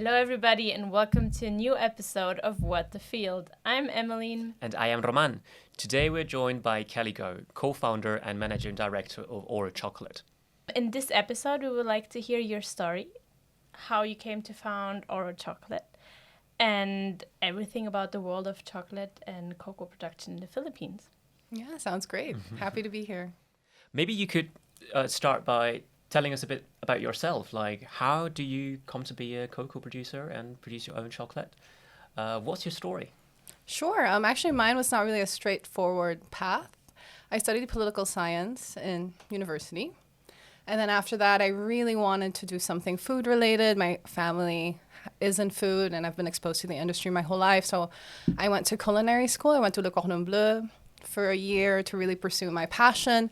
Hello, everybody, and welcome to a new episode of What the Field. I'm Emmeline. And I am Roman. Today we're joined by Kelly Go, co-founder and managing director of Oro Chocolate. In this episode, we would like to hear your story, how you came to found Oro Chocolate, and everything about the world of chocolate and cocoa production in the Philippines. Yeah, sounds great. Happy to be here. Maybe you could start by telling us a bit about yourself. Like, how do you come to be a cocoa producer and produce your own chocolate? What's your story? Sure. Actually, mine was not really a straightforward path. I studied political science in university. And then after that, I really wanted to do something food related. My family is in food, and I've been exposed to the industry my whole life. So I went to culinary school. I went to Le Cordon Bleu for a year to really pursue my passion.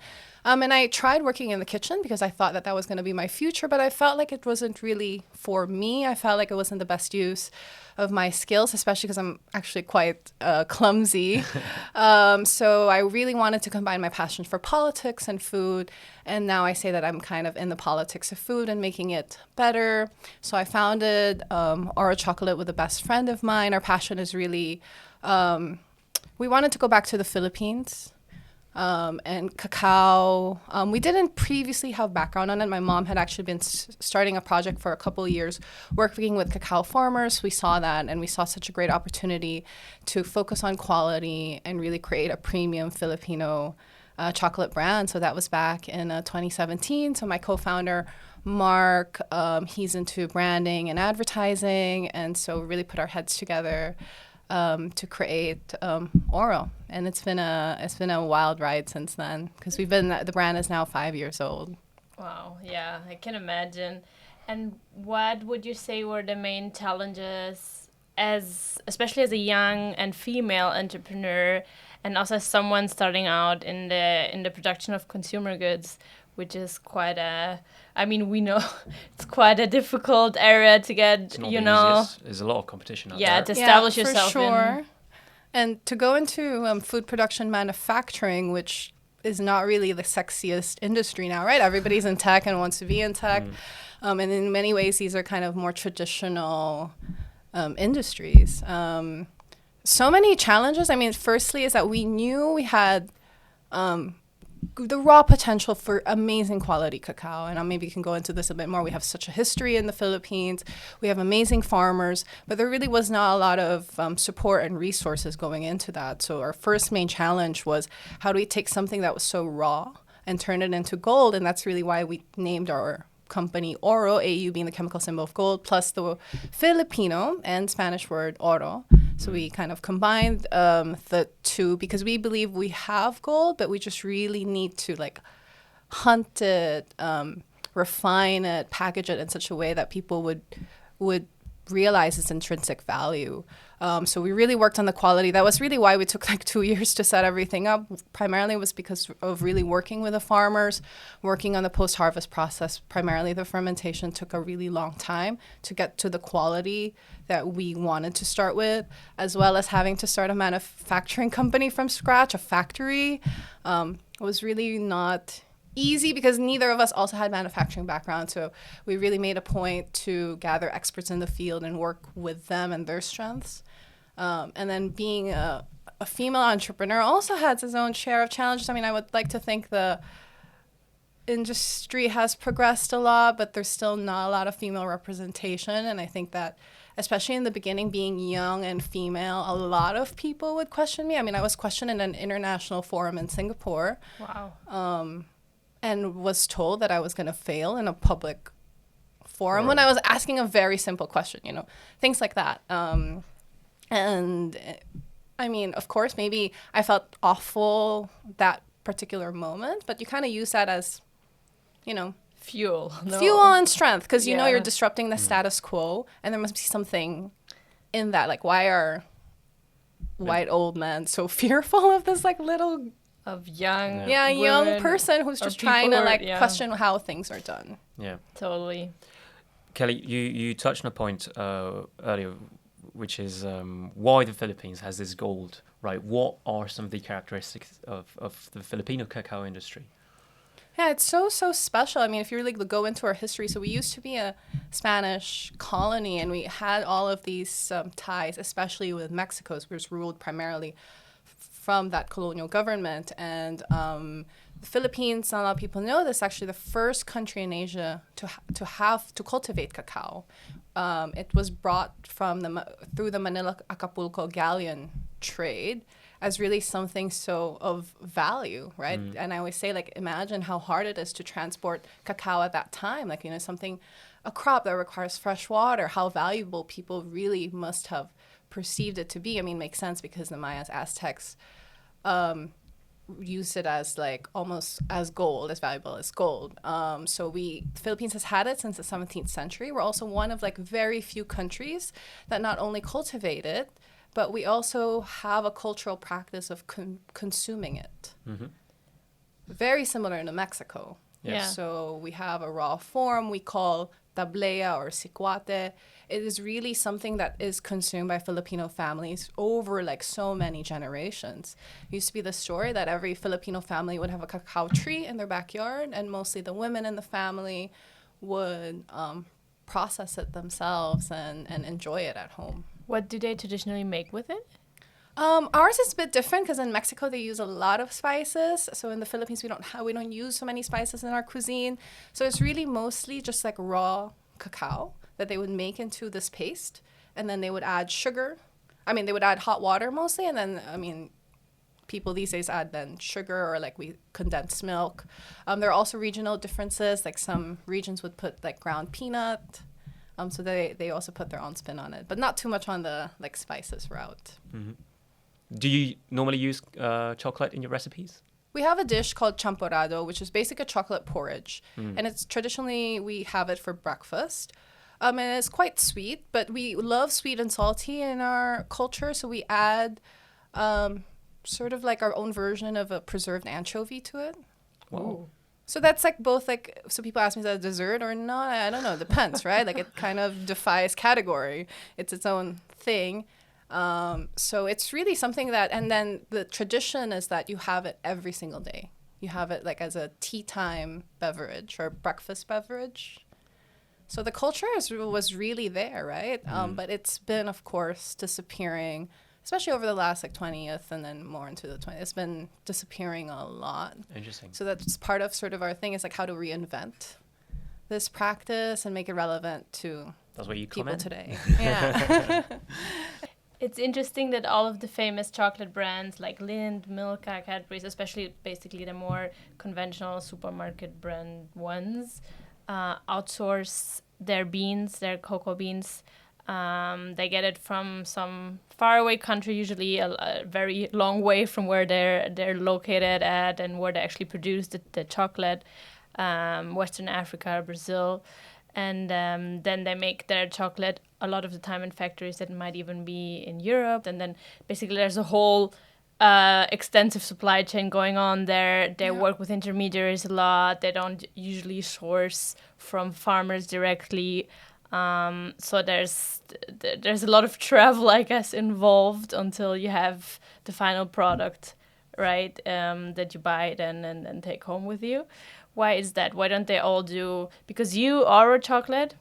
And I tried working in the kitchen because I thought that was going to be my future, but I felt like it wasn't really for me. I felt like it wasn't the best use of my skills, especially because I'm actually quite clumsy. So I really wanted to combine my passion for politics and food. And now I say that I'm kind of in the politics of food and making it better. So I founded Auro Chocolate with a best friend of mine. Our passion is really, we wanted to go back to the Philippines. And cacao. We didn't previously have background on it. My mom had actually been starting a project for a couple of years working with cacao farmers. We saw that, and we saw such a great opportunity to focus on quality and really create a premium Filipino chocolate brand. So that was back in 2017. So my co-founder, Mark, he's into branding and advertising, and so we really put our heads together to create Oro, and it's been a wild ride since then because the brand is now 5 years old. Wow, yeah, I can imagine. And what would you say were the main challenges, especially as a young and female entrepreneur, and also as someone starting out in the production of consumer goods, which is quite we know it's quite a difficult area to get, There's a lot of competition out there. To establish yourself. For sure. And to go into food production manufacturing, which is not really the sexiest industry now, right? Everybody's in tech and wants to be in tech. And in many ways, these are kind of more traditional industries. So many challenges. I mean, firstly is that we knew we had the raw potential for amazing quality cacao. And maybe you can go into this a bit more. We have such a history in the Philippines. We have amazing farmers, but there really was not a lot of support and resources going into that. So our first main challenge was, how do we take something that was so raw and turn it into gold? And that's really why we named our company Oro, AU being the chemical symbol of gold, plus the Filipino and Spanish word oro. So we kind of combined the two because we believe we have gold, but we just really need to hunt it, refine it, package it in such a way that people would realize its intrinsic value. So we really worked on the quality. That was really why we took 2 years to set everything up. Primarily was because of really working with the farmers, working on the post-harvest process. Primarily the fermentation took a really long time to get to the quality that we wanted to start with, as well as having to start a manufacturing company from scratch, a factory. It was really not easy because neither of us also had manufacturing background. So we really made a point to gather experts in the field and work with them and their strengths. And then being a female entrepreneur also has its own share of challenges. I mean, I would like to think the industry has progressed a lot, but there's still not a lot of female representation. And I think that, especially in the beginning, being young and female, a lot of people would question me. I mean, I was questioned in an international forum in Singapore. Wow. And was told that I was going to fail in a public forum when I was asking a very simple question, things like that. And I mean, of course, maybe I felt awful that particular moment, but you kind of use that as, fuel and strength, because you're disrupting the status quo, and there must be something in that. Why are white old men so fearful of this little young person who's just trying to question how things are done? Yeah, totally. Kelly, you touched on a point earlier, which is why the Philippines has this gold, right? What are some of the characteristics of the Filipino cacao industry? Yeah, it's so, so special. I mean, if you really go into our history, so we used to be a Spanish colony and we had all of these ties, especially with Mexico, which was ruled primarily from that colonial government. And the Philippines, not a lot of people know this, actually the first country in Asia to cultivate cacao. It was brought from through the Manila Acapulco galleon trade as really something so of value, right? And I always say, like, imagine how hard it is to transport cacao at that time. Like, a crop that requires fresh water, how valuable people really must have perceived it to be. I mean, it makes sense because the Mayas, Aztecs used it as like almost as gold, as valuable as gold. The Philippines has had it since the 17th century. We're also one of like very few countries that not only cultivate it, but we also have a cultural practice of consuming it. Mm-hmm. Very similar to Mexico. Yeah. So we have a raw form we call tablea or sicuate. It is really something that is consumed by Filipino families over like so many generations. It used to be the story that every Filipino family would have a cacao tree in their backyard, and mostly the women in the family would process it themselves and enjoy it at home. What do they traditionally make with it? Ours is a bit different because in Mexico they use a lot of spices. So in the Philippines we don't use so many spices in our cuisine. So it's really mostly just like raw cacao that they would make into this paste, and then they would add sugar. I mean, they would add hot water mostly, and then people these days add then sugar or like we condensed milk. There are also regional differences. Like some regions would put like ground peanut. So they also put their own spin on it, but not too much on the like spices route. Mm-hmm. Do you normally use chocolate in your recipes? We have a dish called champorado, which is basically a chocolate porridge. And it's traditionally, we have it for breakfast. And it's quite sweet, but we love sweet and salty in our culture. So we add sort of like our own version of a preserved anchovy to it. Wow. So that's like both like, so people ask me, is that a dessert or not? I don't know. It depends, right? Like it kind of defies category. It's its own thing. So it's really something that, and then the tradition is that you have it every single day. You have it like as a tea time beverage or breakfast beverage. So the culture was really there, right? But it's been, of course, disappearing, especially over the last like 20th and then more into the 20th. It's been disappearing a lot. Interesting. So that's part of sort of our thing is like how to reinvent this practice and make it relevant to That's where you people come in. today. Yeah. It's interesting that all of the famous chocolate brands like Lindt, Milka, Cadbury's, especially basically the more conventional supermarket brand ones, outsource their beans, their cocoa beans. They get it from some faraway country, usually a very long way from where they're located at and where they actually produce the chocolate, Western Africa, Brazil. And then they make their chocolate a lot of the time in factories that might even be in Europe. And then basically there's a whole extensive supply chain going on there. They work with intermediaries a lot. They don't usually source from farmers directly. So there's a lot of travel, I guess, involved until you have the final product, right, that you buy it and take home with you. Why is that? Why don't they all do? Because you, Oro Chocolate,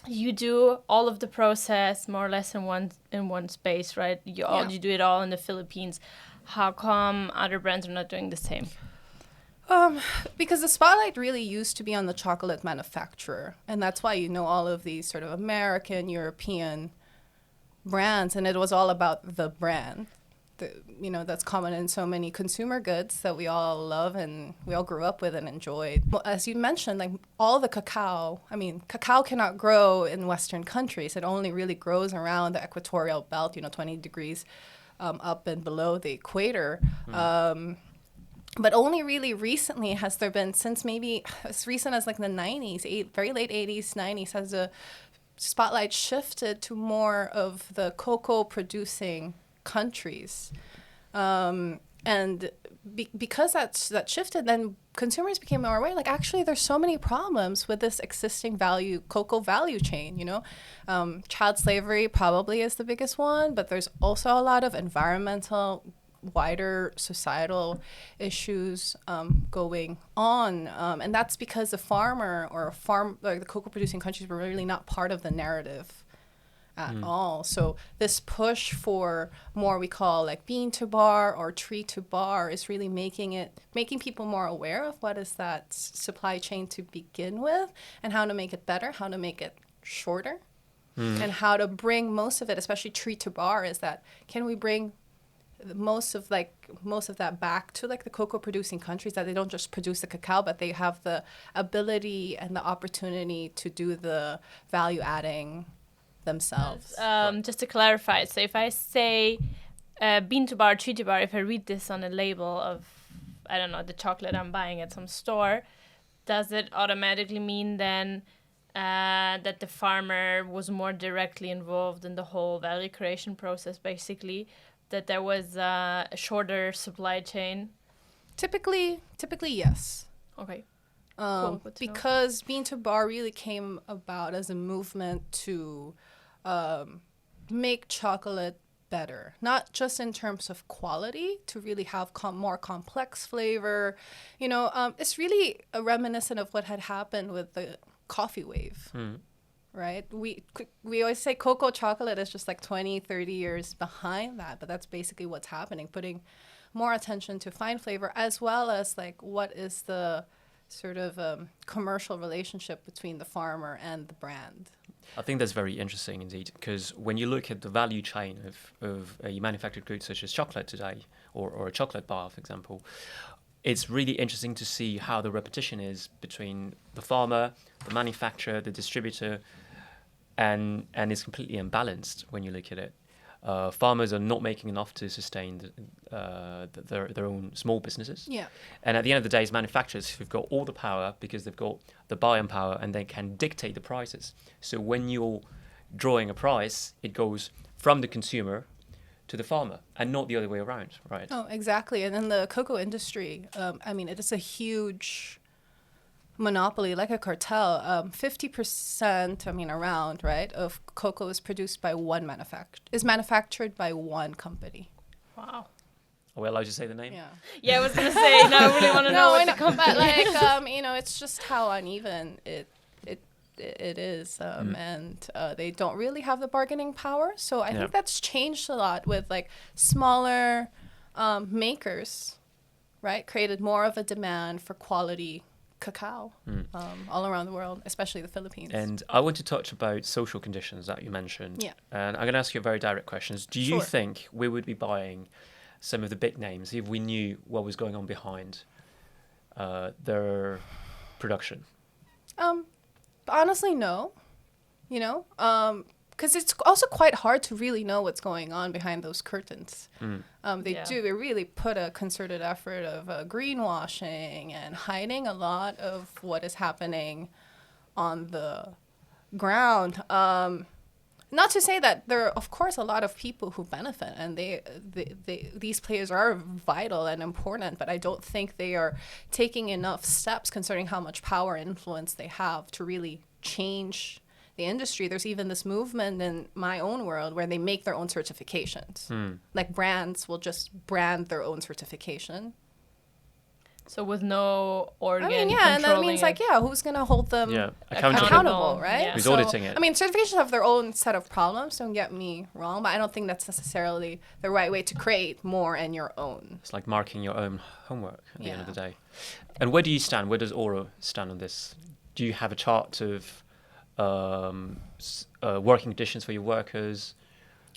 you do all of the process more or less in one space, right? You do it all in the Philippines. How come other brands are not doing the same? Because the spotlight really used to be on the chocolate manufacturer, and that's why all of these sort of American, European brands, and it was all about the brand. That's common in so many consumer goods that we all love and we all grew up with and enjoyed. Well, as you mentioned, like all the cacao cannot grow in Western countries. It only really grows around the equatorial belt, 20 degrees up and below the equator. But only really recently has there been, since maybe as recent as like the 90s, very late 80s, 90s, has the spotlight shifted to more of the cocoa producing countries. And because that shifted, then consumers became more aware, like actually there's so many problems with this existing cocoa value chain, Child slavery probably is the biggest one, but there's also a lot of environmental wider societal issues going on, and that's because the farmer or the cocoa producing countries were really not part of the narrative at all. So this push for more we call like bean to bar or tree to bar is really making people more aware of what is that supply chain to begin with, and how to make it better, how to make it shorter, and how to bring most of it, especially tree to bar, is that can we bring most of that back to like the cocoa producing countries, that they don't just produce the cacao, but they have the ability and the opportunity to do the value adding themselves. Just to clarify, so if I say bean to bar, tree to bar, if I read this on a label of, I don't know, the chocolate I'm buying at some store, does it automatically mean then that the farmer was more directly involved in the whole value creation process, basically, that there was a shorter supply chain? Typically, yes. Okay. Cool. Because bean to bar really came about as a movement to make chocolate better, not just in terms of quality, to really have more complex flavor. It's really reminiscent of what had happened with the coffee wave. Right? We always say cocoa chocolate is just like 20, 30 years behind that, but that's basically what's happening, putting more attention to fine flavor, as well as like what is the sort of commercial relationship between the farmer and the brand. I think that's very interesting indeed, because when you look at the value chain of a manufactured good such as chocolate today, or a chocolate bar, for example, it's really interesting to see how the repetition is between the farmer, the manufacturer, the distributor, and it's completely imbalanced when you look at it. Farmers are not making enough to sustain their own small businesses. Yeah. And at the end of the day, it's manufacturers who've got all the power, because they've got the buying power, and they can dictate the prices. So when you're drawing a price, it goes from the consumer to the farmer, and not the other way around, right? Oh, exactly. And in the cocoa industry, it is a huge monopoly, like a cartel. 50%, around, right, of cocoa is produced by manufactured by one company. Wow. Are we allowed to say the name? Yeah, I was going to say, no, I really want to know what the company but it's just how uneven it is, and they don't really have the bargaining power. So I think that's changed a lot with like smaller makers, right? Created more of a demand for quality cacao all around the world, especially the Philippines. And I want to touch about social conditions that you mentioned. Yeah. And I'm going to ask you very direct questions. Do you Sure. think we would be buying some of the big names if we knew what was going on behind their production? Honestly, no. Because it's also quite hard to really know what's going on behind those curtains. They really put a concerted effort of greenwashing and hiding a lot of what is happening on the ground. Not to say that there are, of course, a lot of people who benefit, and these players are vital and important, but I don't think they are taking enough steps considering how much power and influence they have to really change the industry. There's even this movement in my own world where they make their own certifications. Like brands will just brand their own certification. So with no organ and that means who's going to hold them accountable, right? Yeah. Who's auditing it? Certifications have their own set of problems, don't get me wrong, but I don't think that's necessarily the right way to create more in your own. It's like marking your own homework at the end of the day. And where do you stand? Where does Oro stand on this? Do you have a chart of working conditions for your workers?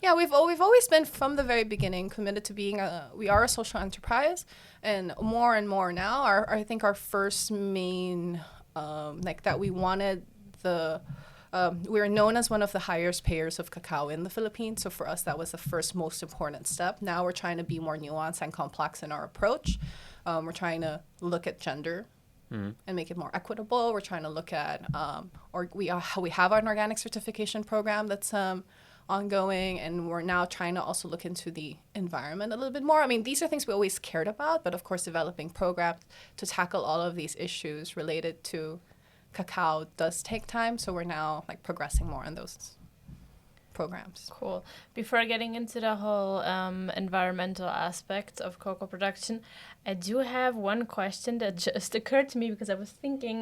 Yeah, we've always been from the very beginning committed to being we are a social enterprise, and more now I think our first main that we wanted we are known as one of the highest payers of cacao in the Philippines. So for us, that was the first most important step. Now we're trying to be more nuanced and complex in our approach. We're trying to look at gender and make it more equitable. We're trying to look at we have an organic certification program that's ongoing, and we're now trying to also look into the environment a little bit more. These are things we always cared about, but of course developing programs to tackle all of these issues related to cacao does take time, so we're now progressing more in those programs. Cool. Before getting into the whole environmental aspect of cocoa production, I do have one question that just occurred to me because I was thinking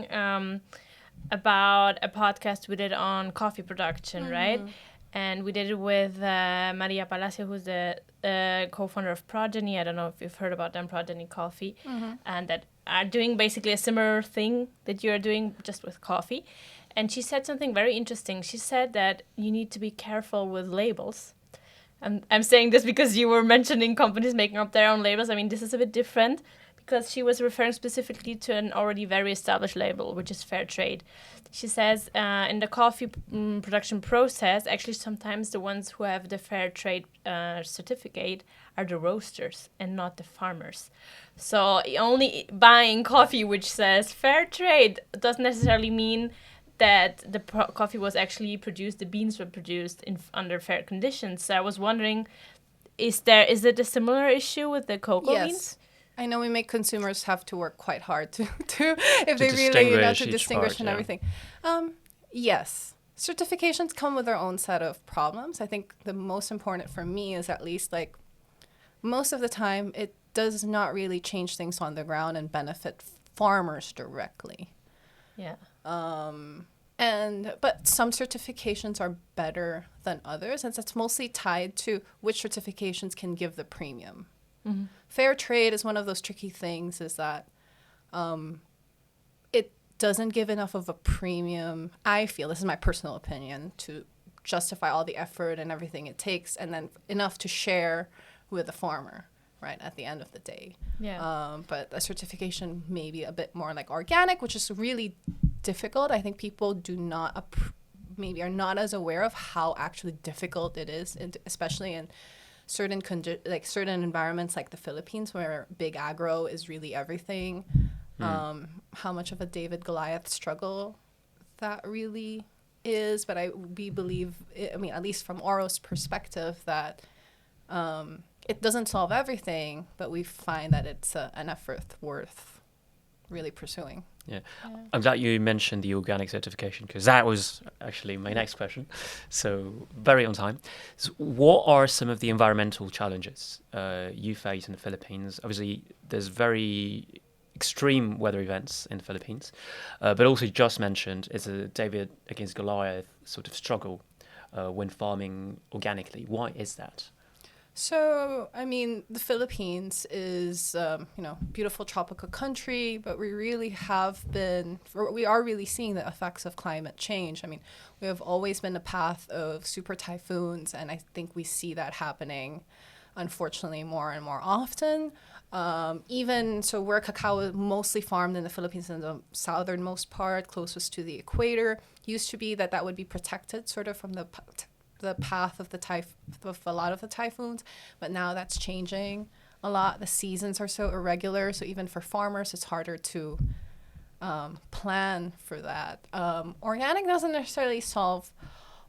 about a podcast we did on coffee production, right? And we did it with Maria Palacio, who's the co-founder of Progeny. I don't know if you've heard about them, Progeny Coffee, and that are doing basically a similar thing that you're doing just with coffee. And she said something very interesting. She said that you need to be careful with labels. And I'm saying this because you were mentioning companies making up their own labels. I mean, this is a bit different because she was referring specifically to an already very established label, which is fair trade. She says in the coffee production process, actually sometimes the ones who have the fair trade certificate are the roasters and not the farmers. So only buying coffee which says fair trade doesn't necessarily mean that the coffee was actually produced, the beans were produced under fair conditions. So I was wondering, is it a similar issue with the cocoa beans? I know we make consumers have to work quite hard to if they really, to distinguish and everything. Yes. Certifications come with their own set of problems. I think the most important for me is at least like most of the time it does not really change things on the ground and benefit farmers directly. Yeah. But some certifications are better than others, and that's mostly tied to which certifications can give the premium. Mm-hmm. Fair trade is one of those tricky things, is that it doesn't give enough of a premium, I feel, this is my personal opinion, to justify all the effort and everything it takes, and then enough to share with the farmer, right, at the end of the day. Yeah. But a certification may be a bit more like organic, which is really difficult. I think people do not maybe are not as aware of how actually difficult it is, especially in certain certain environments like the Philippines, where big agro is really everything. How much of a David Goliath struggle that really is, but we believe, I mean, at least from Oro's perspective, that it doesn't solve everything, but we find that it's an effort worth really pursuing. Yeah. I'm glad you mentioned the organic certification, because that was actually my next question. So very on time. So what are some of the environmental challenges you face in the Philippines? Obviously, there's very extreme weather events in the Philippines, but also you just mentioned it's a David against Goliath sort of struggle when farming organically. Why is that? So, I mean, the Philippines is, beautiful tropical country, but we are really seeing the effects of climate change. I mean, we have always been a path of super typhoons, and I think we see that happening, unfortunately, more and more often. Where cacao is mostly farmed in the Philippines, in the southernmost part, closest to the equator, used to be that would be protected sort of from the path of of a lot of the typhoons, but now that's changing a lot. The seasons are so irregular, so even for farmers it's harder to plan for that. Organic doesn't necessarily solve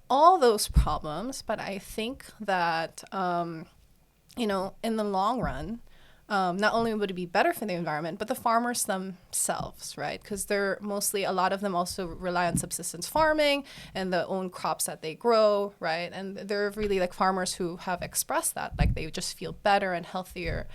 all those problems, but I think that in the long run, not only would it be better for the environment, but the farmers themselves, right? Because a lot of them also rely on subsistence farming and the own crops that they grow, right? And they're really like farmers who have expressed that, like they just feel better and healthier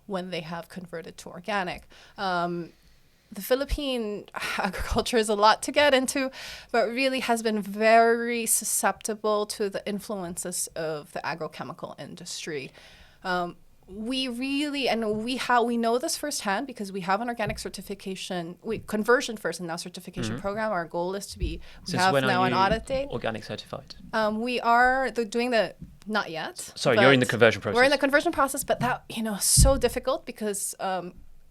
when they have converted to organic. The Philippine agriculture is a lot to get into, but really has been very susceptible to the influences of the agrochemical industry. We know this firsthand because we have an organic certification, conversion first and now certification program. Our goal is we have now an audit date. Organic certified? We are doing not yet. Sorry, you're in the conversion process. We're in the conversion process, but that, so difficult because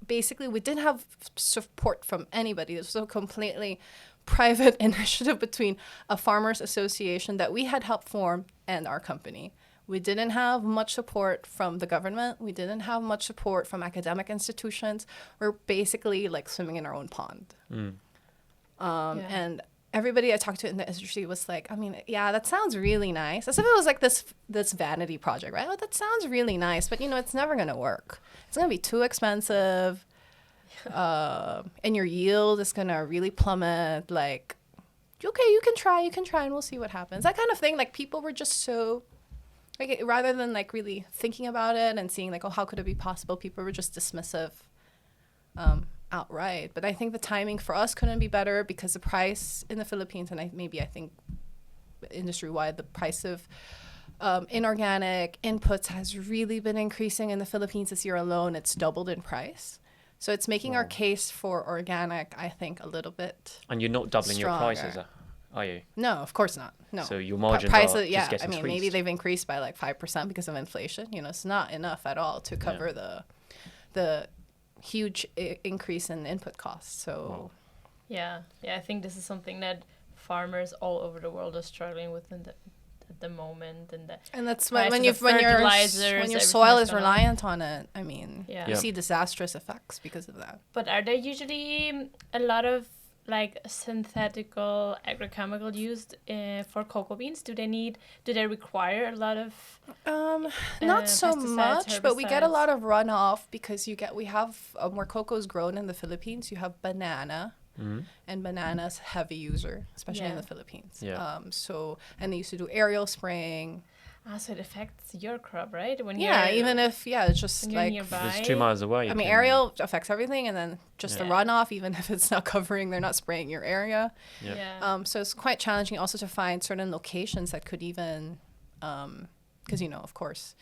basically we didn't have support from anybody. It was a completely private initiative between a farmers association that we had helped form and our company. We didn't have much support from the government. We didn't have much support from academic institutions. We're basically like swimming in our own pond. And everybody I talked to in the industry was like, I mean, yeah, that sounds really nice. As if it was like this vanity project, right? Oh, that sounds really nice, but it's never going to work. It's going to be too expensive. And your yield is going to really plummet. Like, okay, you can try, and we'll see what happens. That kind of thing. Like, people were just so, like, rather than like really thinking about it and seeing like, oh, how could it be possible? People were just dismissive, outright. But I think the timing for us couldn't be better, because the price in the Philippines, and I think industry-wide, the price of inorganic inputs has really been increasing in the Philippines this year alone. It's doubled in price. So it's making our case for organic, I think, a little bit And you're not doubling your stronger. prices, are you? No, of course not. No. So your margins Price, are just getting maybe squeezed. they've increased by like 5% because of inflation. You know, it's not enough at all to cover the huge increase in input costs. So Yeah, I think this is something that farmers all over the world are struggling with at the moment, and that's prices when of your fertilizers, when your everything soil has is gone up. reliant on it. I mean, Yeah. you Yeah. see disastrous effects because of that. But are there usually a lot of like synthetical agrochemical used for cocoa beans? Do they require a lot of Not so pesticides, much, but we get a herbicides? lot of runoff because we have where cocoa is grown in the Philippines. You have banana, and banana's heavy user, especially in Yeah. the Philippines. Yeah. And they used to do aerial spraying. So it affects your crop, right? When Yeah, you're, even if it's just when you're like nearby. If it's 2 miles away. I you mean, can- aerial affects everything, and then just the Yeah. runoff, even if it's not covering, they're not spraying your area. Yeah. Yeah. So it's quite challenging also to find certain locations that could even, because of course,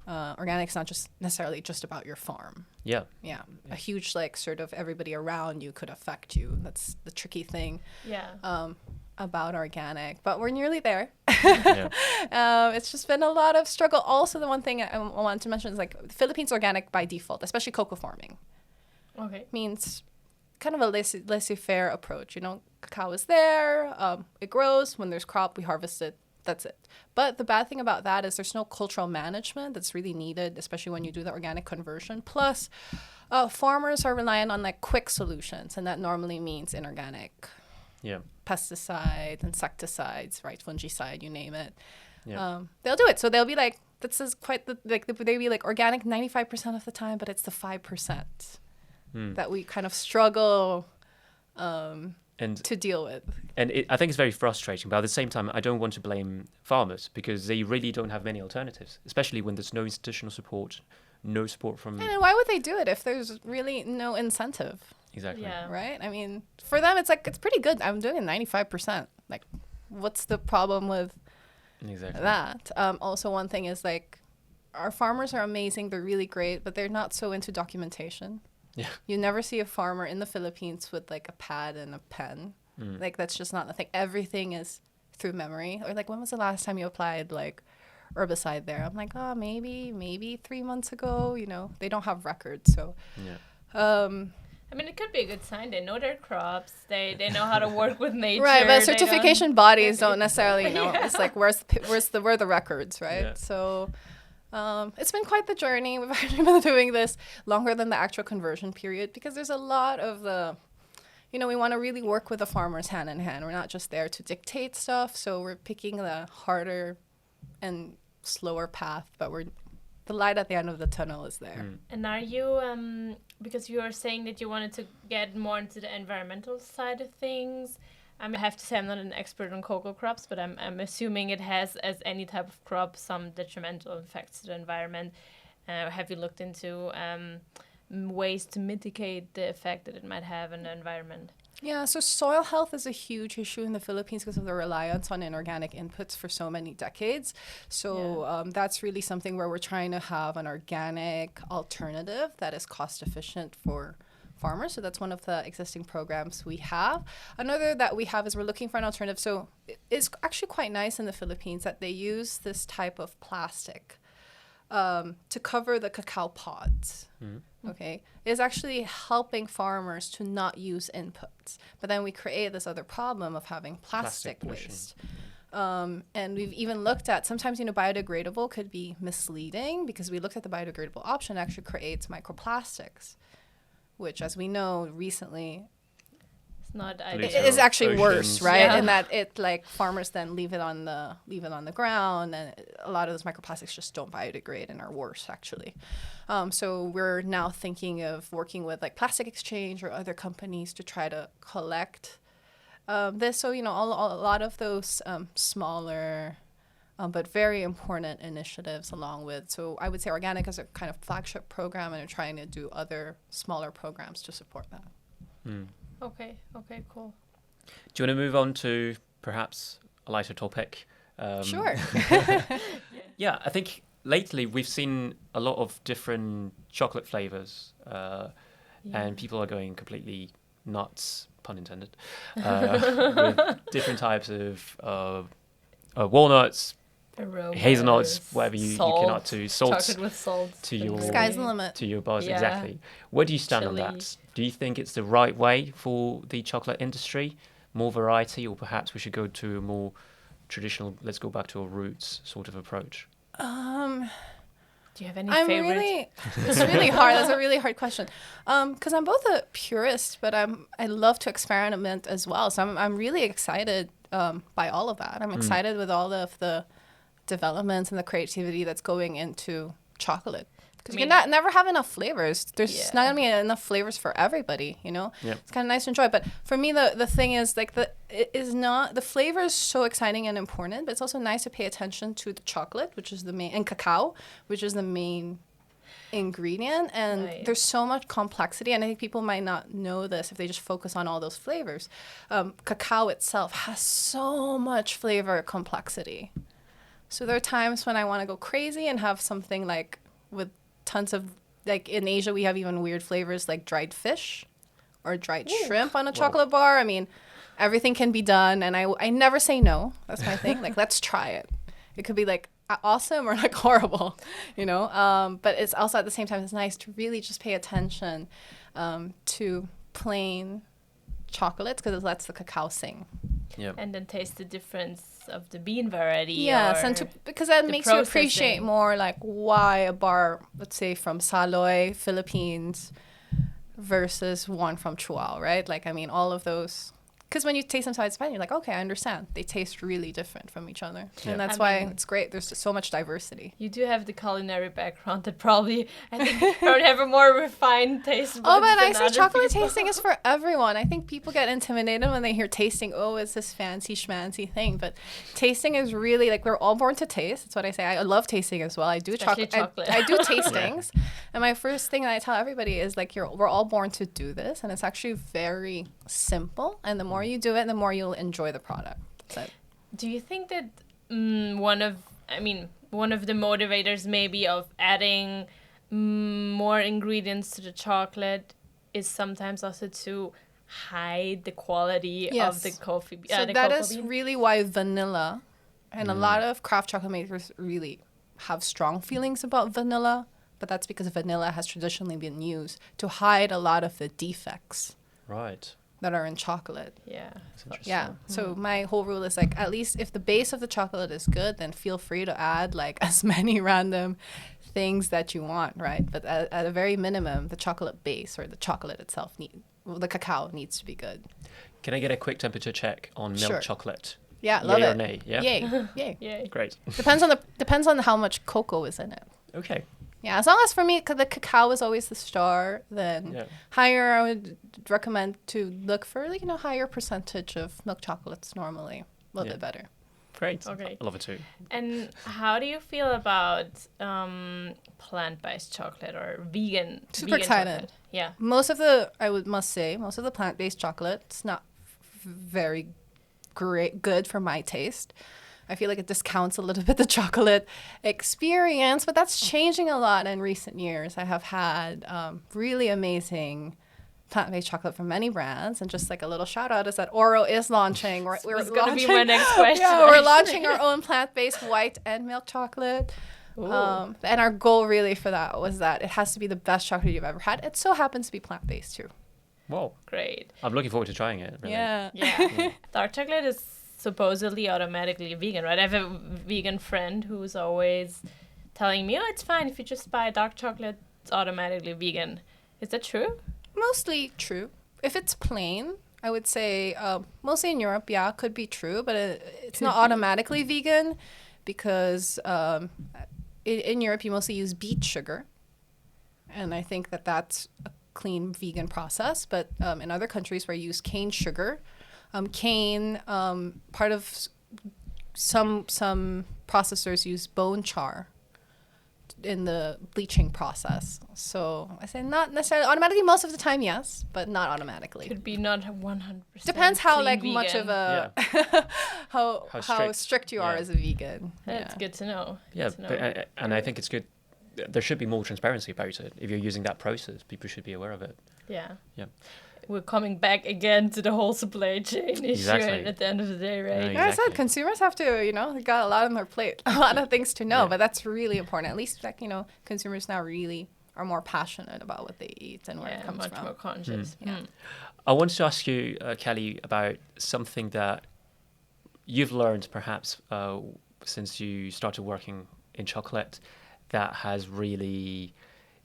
organic's not just necessarily just about your farm. Yeah. Yeah, a huge like sort of everybody around you could affect you. That's the tricky thing Yeah. about organic, but we're nearly there. Yeah. It's just been a lot of struggle. Also, the one thing I wanted to mention is like Philippines organic by default, especially cocoa farming, Okay. means kind of a laissez-faire approach. Cacao is there, it grows. When there's crop, we harvest it. That's it. But the bad thing about that is there's no cultural management that's really needed, especially when you do the organic conversion. Plus, farmers are reliant on like quick solutions, and that normally means inorganic Yeah. pesticides, insecticides, right? Fungicide, you name it. Yeah. They'll do it. So they'll be like, this is quite they'll be like organic 95% of the time, but it's the 5% that we kind of struggle And to deal with. I think it's very frustrating, but at the same time, I don't want to blame farmers because they really don't have many alternatives, especially when there's no institutional support, no support from... And why would they do it if there's really no incentive, Exactly. Yeah. right? I mean, for them, it's like, it's pretty good. I'm doing 95%. Like, what's the problem with Exactly. that? Also, one thing is like, our farmers are amazing. They're really great, but they're not so into documentation. Yeah. You never see a farmer in the Philippines with like a pad and a pen. Like, that's just not the thing. Everything is through memory. Or like, when was the last time you applied like herbicide there? I'm like, oh, maybe 3 months ago. They don't have records. So, Yeah. I mean, it could be a good sign. They know their crops. They know how to work with nature. right, but They certification bodies don't necessarily know. Yeah. It's like, where are the records, right? Yeah. So, it's been quite the journey. We've actually been doing this longer than the actual conversion period because there's a lot of the, we want to really work with the farmers hand in hand. We're not just there to dictate stuff. So we're picking the harder and slower path, but the light at the end of the tunnel is there. And are you, because you were saying that you wanted to get more into the environmental side of things, I have to say I'm not an expert on cocoa crops, but I'm assuming it has, as any type of crop, some detrimental effects to the environment. Have you looked into ways to mitigate the effect that it might have on the environment? Yeah, so soil health is a huge issue in the Philippines because of the reliance on inorganic inputs for so many decades. So that's really something where we're trying to have an organic alternative that is cost efficient for farmers. So that's one of the existing programs we have. Another that we have is we're looking for an alternative. So it's actually quite nice in the Philippines that they use this type of plastic to cover the cacao pods. Okay, is actually helping farmers to not use inputs. But then we create this other problem of having plastic pollution. waste. And we've even looked at, sometimes, biodegradable could be misleading because we looked at the biodegradable option actually creates microplastics, which, as we know, recently It's not it ideal. is actually worse, Oceans. right? Yeah. And that farmers then leave it on the ground, and a lot of those microplastics just don't biodegrade and are worse actually. So we're now thinking of working with like Plastic Exchange or other companies to try to collect This, so, a lot of those smaller but very important initiatives along with, so I would say organic is a kind of flagship program, and they're trying to do other smaller programs to support that. Okay, cool. Do you want to move on to perhaps a lighter topic? Sure. Yeah, I think lately we've seen a lot of different chocolate flavors, and people are going completely nuts, pun intended, with different types of walnuts, Aromas, hazelnuts, whatever you can add to salts chocolate with salt to your Sky's the limit. to your bars. Yeah. Exactly. Where do you stand on Chili. that? Do you think it's the right way for the chocolate industry? More variety, or perhaps we should go to a more traditional, let's go back to our roots sort of approach? Do you have any I'm favorites? really, it's really hard. That's a really hard question. Because I'm both a purist, but I love to experiment as well. So I'm really excited by all of that. I'm excited with all of the developments and the creativity that's going into chocolate. Because you can never have enough flavors. There's just not gonna be enough flavors for everybody, Yep. It's kind of nice to enjoy. But for me, the thing is like the flavor is so exciting and important, but it's also nice to pay attention to the chocolate, which is the main, and cacao, which is the main ingredient. And Right. there's so much complexity, and I think people might not know this if they just focus on all those flavors. Cacao itself has so much flavor complexity. So there are times when I want to go crazy and have something like with tons of, like in Asia, we have even weird flavors like dried fish or dried shrimp on a chocolate bar. I mean, everything can be done, and I never say no. That's my thing. Like, let's try it. It could be like awesome or like horrible, But it's also at the same time, it's nice to really just pay attention to plain chocolates because it lets the cacao sing. Yeah. And then taste the difference of the bean variety. Yes, or and because that the makes you appreciate processing. more like why a bar, let's say from Saloy, Philippines, versus one from Chuao, right? Like, I mean, all of those. Because when you taste them side by side, you're like, okay, I understand. They taste really different from each other. Yeah. And that's I why mean- it's great. There's just so much diversity. You do have the culinary background that probably, I think, probably have a more refined taste. Oh, buds but I than say other chocolate people. tasting is for everyone. I think people get intimidated when they hear tasting. Oh, it's this fancy schmancy thing. But tasting is really like we're all born to taste. That's what I say. I love tasting as well. I do Especially chocolate. chocolate. I do tastings. And my first thing that I tell everybody is like we're all born to do this, and it's actually very simple. And the more you do it, the more you'll enjoy the product. So, Do you think that one of the motivators maybe of adding more ingredients to the chocolate is sometimes also to hide the quality Yes. of the coffee? so the that cocoa is bean? really why vanilla, and a lot of craft chocolate makers really have strong feelings about vanilla. But that's because vanilla has traditionally been used to hide a lot of the defects Right. that are in chocolate. Yeah. That's interesting. Yeah. So my whole rule is like, at least if the base of the chocolate is good, then feel free to add like as many random things that you want, right? But at a very minimum, the chocolate base or the chocolate itself the cacao needs to be good. Can I get a quick temperature check on milk Sure. chocolate? Yeah, love Yay or it. nay? Yeah. Yay. Yay. Yay. Great. Depends on how much cocoa is in it. Okay. Yeah, as long as for me, because the cacao is always the star, then Yeah. higher, I would recommend to look for higher percentage of milk chocolates normally. A little Yeah. bit better. Great. Okay. I love it too. And how do you feel about plant-based chocolate or vegan? Super vegan excited. chocolate? Yeah. Most of the plant-based chocolate, it's not very good for my taste. I feel like it discounts a little bit the chocolate experience, but that's changing a lot in recent years. I have had really amazing plant-based chocolate from many brands, and just like a little shout out is that Oro is launching. We're was gonna launching, be my next question. Yeah, we're actually. launching our own plant-based white and milk chocolate. Ooh. And our goal really for that was that it has to be the best chocolate you've ever had. It so happens to be plant-based too. Whoa. Great. I'm looking forward to trying it. Really. Yeah. Yeah. Dark chocolate is supposedly automatically vegan, right? I have a vegan friend who's always telling me, oh, it's fine if you just buy dark chocolate, it's automatically vegan. Is that true? Mostly true. If it's plain, I would say mostly in Europe, yeah, could be true, but it's not automatically vegan because in Europe you mostly use beet sugar, and I think that that's a clean vegan process. But in other countries where you use cane sugar, cane. Part of some processors use bone char in the bleaching process. So I say not necessarily automatically. Most of the time, yes, but not automatically. Could be not 100%. Depends how clean like vegan. much of a how strict you are Yeah. as a vegan. That's good to know. Yeah, Good to know. but, and I think it's good. There should be more transparency about it. If you're using that process, people should be aware of it. Yeah. Yeah. We're coming back again to the whole supply chain issue Exactly. at the end of the day, right? Yeah, Like I said, consumers have to, they got a lot on their plate, a lot of things to know, Yeah. but that's really important. At least, like, consumers now really are more passionate about what they eat and where it comes much from. more conscious. Yeah. I wanted to ask you, Kelly, about something that you've learned perhaps since you started working in chocolate that has really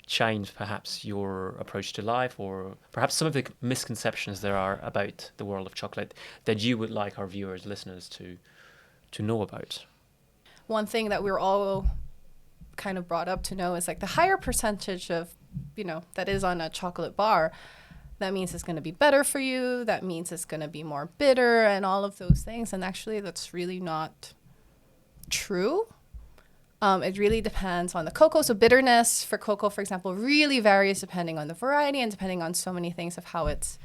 changed perhaps your approach to life, or perhaps some of the misconceptions there are about the world of chocolate that you would like our viewers, listeners to know about. One thing that we're all kind of brought up to know is like the higher percentage of, that is on a chocolate bar, that means it's going to be better for you. That means it's going to be more bitter and all of those things. And actually, that's really not true. It really depends on the cocoa. So bitterness for cocoa, for example, really varies depending on the variety and depending on so many things of how it's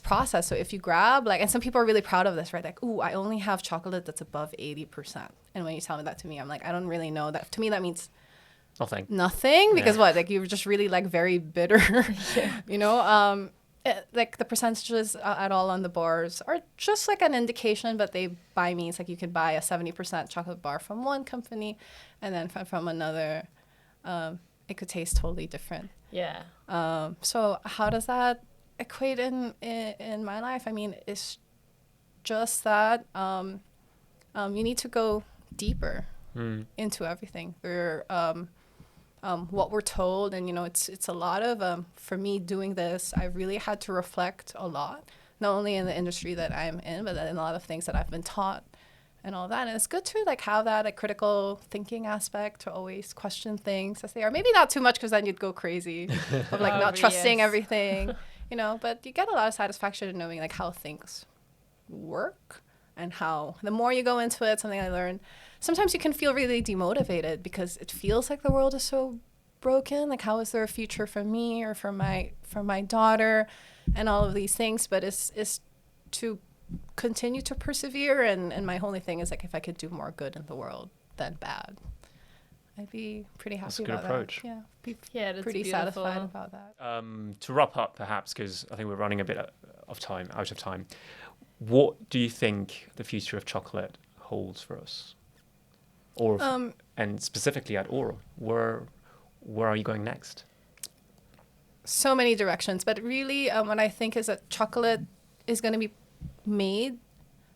processed. So if you grab, and some people are really proud of this, right? Like, ooh, I only have chocolate that's above 80%. And when you tell me that to me, I'm like, I don't really know that. To me, that means nothing because what? Like, you're just really very bitter, like the percentages at all on the bars are just like an indication, but they by means like you could buy a 70% chocolate bar from one company and then from another, it could taste totally different. Yeah. So how does that equate in my life? I mean, it's just that you need to go deeper into everything. What we're told, and it's a lot of for me doing this, I really had to reflect a lot, not only in the industry that I'm in, but in a lot of things that I've been taught and all that. And it's good to have that critical thinking aspect, to always question things as they are. Maybe not too much, because then you'd go crazy of not trusting everything, but you get a lot of satisfaction in knowing how things work, and how the more you go into it, something I learned, sometimes you can feel really demotivated because it feels like the world is so broken. Like, how is there a future for me or for my daughter and all of these things? But it's to continue to persevere. And my only thing is if I could do more good in the world than bad, I'd be pretty happy about approach. that. That's pretty beautiful. satisfied about that. To wrap up, perhaps, because I think we're running a bit out of time, what do you think the future of chocolate holds for us? Or and specifically at Oro, where are you going next? So many directions, but really what I think is that chocolate is going to be made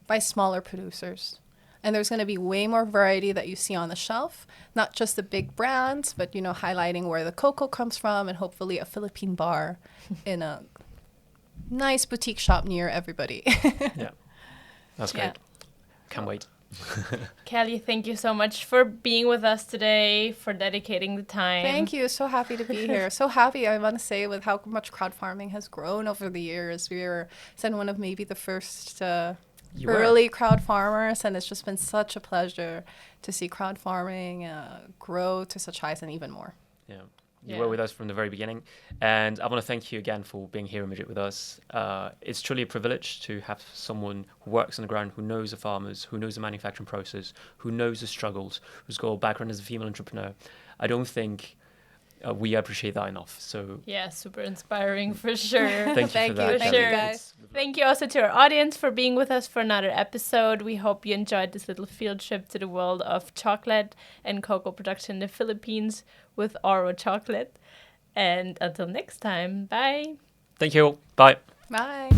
by smaller producers, and there's going to be way more variety that you see on the shelf, not just the big brands, but highlighting where the cocoa comes from, and hopefully a Philippine bar in a nice boutique shop near everybody. Yeah, that's great. Can't wait. Kelly, thank you so much for being with us today, for dedicating the time. Thank you. So happy to be here. So happy, I want to say, with how much crowd farming has grown over the years. We were one of maybe the first early crowd farmers, and it's just been such a pleasure to see crowd farming grow to such heights and even more. Yeah. You were with us from the very beginning, and I want to thank you again for being here in Madrid with us. It's truly a privilege to have someone who works on the ground, who knows the farmers, who knows the manufacturing process, who knows the struggles, who's got a background as a female entrepreneur. I don't think we appreciate that enough. So super inspiring for sure. Thank you for that. Thank you, guys. Thank you also to our audience for being with us for another episode. We hope you enjoyed this little field trip to the world of chocolate and cocoa production in the Philippines with Oro Chocolate. And until next time, bye. Thank you. Bye. Bye.